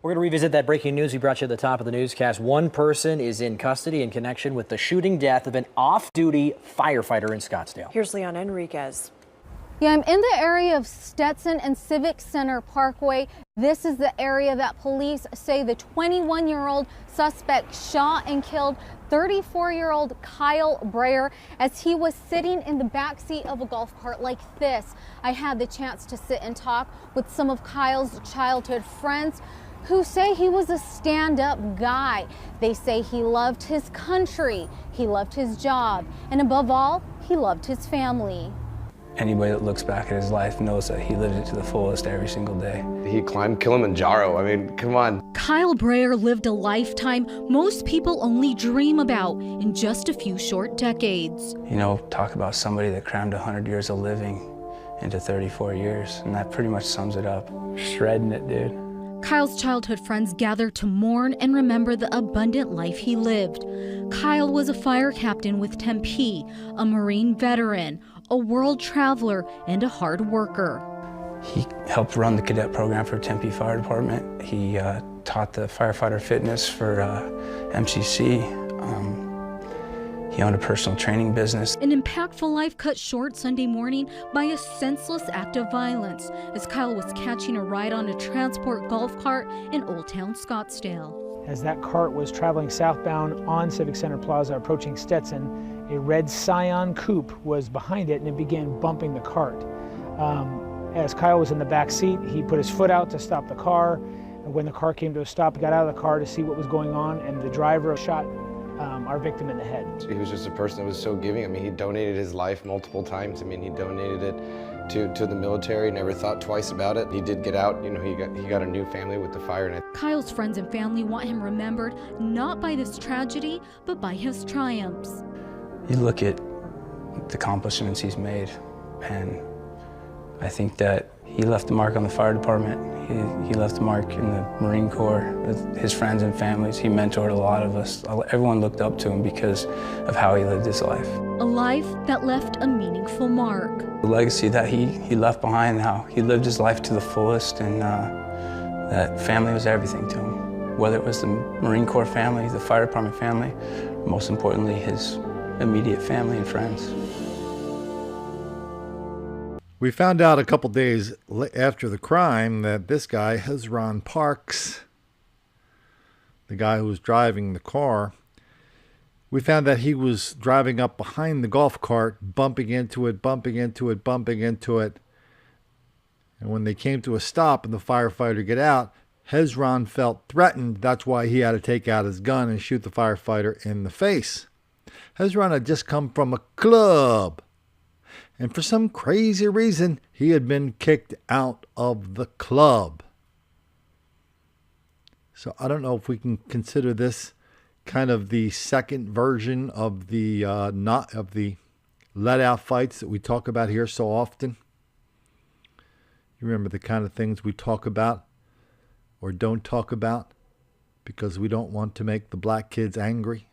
We're going to revisit that breaking news we brought you at the top of the newscast. One person is in custody in connection with the shooting death of an off-duty firefighter in Scottsdale. Here's Leon Enriquez. Yeah, I'm in the area of Stetson and Civic Center Parkway. This is the area that police say the 21-year-old suspect shot and killed 34-year-old Kyle Brayer as he was sitting in the back seat of a golf cart like this. I had the chance to sit and talk with some of Kyle's childhood friends who say he was a stand-up guy. They say he loved his country, he loved his job, and above all, he loved his family. Anybody that looks back at his life knows that he lived it to the fullest every single day. He climbed Kilimanjaro. I mean, come on. Kyle Brayer lived a lifetime most people only dream about in just a few short decades. You know, talk about somebody that crammed 100 years of living into 34 years, and that pretty much sums it up. Shredding it, dude. Kyle's childhood friends gather to mourn and remember the abundant life he lived. Kyle was a fire captain with Tempe, a Marine veteran, a world traveler, and a hard worker. He helped run the cadet program for Tempe Fire Department. He taught the firefighter fitness for MCC. He owned a personal training business. An impactful life cut short Sunday morning by a senseless act of violence as Kyle was catching a ride on a transport golf cart in Old Town Scottsdale. As that cart was traveling southbound on Civic Center Plaza approaching Stetson, a red Scion coupe was behind it and it began bumping the cart. As Kyle was in the back seat, he put his foot out to stop the car. And when the car came to a stop, he got out of the car to see what was going on, and the driver shot our victim in the head. He was just a person that was so giving. I mean, he donated his life multiple times. I mean, he donated it to the military, never thought twice about it. He did get out, you know, he got a new family with the fire. And Kyle's friends and family want him remembered not by this tragedy, but by his triumphs. You look at the accomplishments he's made, and I think that he left a mark on the fire department. He left a mark in the Marine Corps with his friends and families. He mentored a lot of us. Everyone looked up to him because of how he lived his life. A life that left a meaningful mark. The legacy that he left behind, how he lived his life to the fullest, and that family was everything to him. Whether it was the Marine Corps family, the fire department family, or most importantly, his immediate family and friends. We found out a couple days after the crime that this guy, Hezron Parks, the guy who was driving the car, we found that he was driving up behind the golf cart, bumping into it. And when they came to a stop and the firefighter got out, Hezron felt threatened. That's why he had to take out his gun and shoot the firefighter in the face. Hezron had just come from a club. And for some crazy reason, he had been kicked out of the club. So I don't know if we can consider this kind of the second version of the let-out fights that we talk about here so often. You remember the kind of things we talk about or don't talk about because we don't want to make the black kids angry.